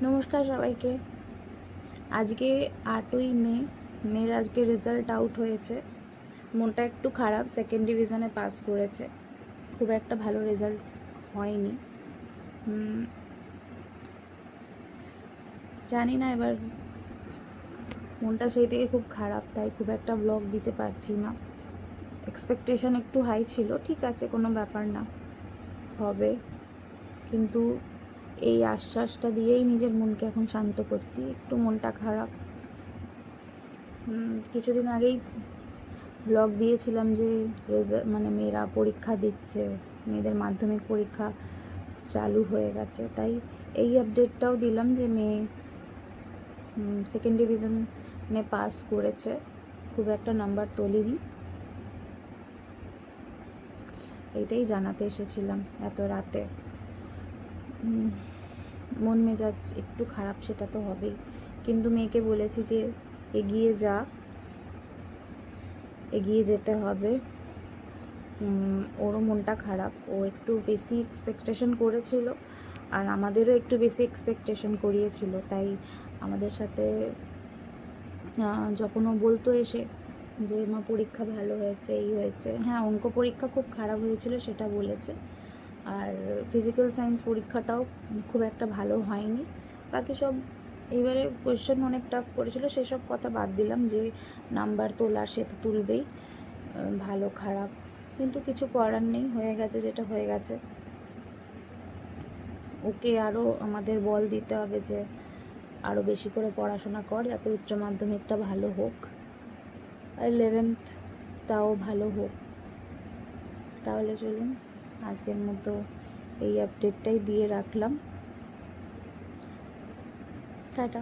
নমস্কার সবাইকে। আজকে 8ই মে, মেয়ের আজকে রেজাল্ট আউট হয়েছে। মনটা একটু খারাপ, সেকেন্ড ডিভিশনে পাস করেছে। খুব একটা ভালো রেজাল্ট হয়নি। জানি না, এবার মনটা সেই থেকে খুব খারাপ, তাই খুব একটা ব্লগ দিতে পারছি না। এক্সপেকটেশন একটু হাই ছিল, ঠিক আছে, কোনো ব্যাপার না, হবে। কিন্তু এই আশ্বাসটা দিয়েই নিজের মনকে এখন শান্ত করছি। একটু মনটা খারাপ। কিছুদিন আগেই ব্লগ দিয়েছিলাম যে মেয়েরা পরীক্ষা দিচ্ছে, মেয়েদের মাধ্যমিক পরীক্ষা চালু হয়ে গেছে। তাই এই আপডেটটাও দিলাম যে মেয়ে সেকেন্ড ডিভিশনে পাস করেছে, খুব একটা নাম্বার তোলেনি। এইটাই জানাতে এসেছিলাম এত রাতে। মন মেজাজ একটু খারাপ, সেটা তো হবেই, কিন্তু মেয়েকে বলেছি যে এগিয়ে যেতে হবে। ওরও মনটা খারাপ, ও একটু বেশি এক্সপেকটেশন করেছিল আর আমাদেরও একটু বেশি এক্সপেকটেশন করিয়েছিল। তাই আমাদের সাথে যখন ও বলতো এসে যে মা পরীক্ষা ভালো হয়েছে, এই হয়েছে, হ্যাঁ অঙ্ক পরীক্ষা খুব খারাপ হয়েছিল সেটা বলেছে, আর ফিজিক্যাল সায়েন্স পরীক্ষাটাও খুব একটা ভালো হয়নি। বাকি সব এইবারে কোয়েশ্চেন অনেক টাফ করেছিল, সেসব কথা বাদ দিলাম। যে নাম্বার তোলার সে তো তুলবেই, ভালো খারাপ কিন্তু কিছু করার নেই, হয়ে গেছে যেটা হয়ে গেছে। ওকে আরও আমাদের বল দিতে হবে যে আরও বেশি করে পড়াশোনা কর, যাতে উচ্চ মাধ্যমিকটা ভালো হোক আর 11th-টাও ভালো হোক। তাহলে চলুন, আজকের মতো এই আপডেটটাই দিয়ে রাখলাম। টাটা।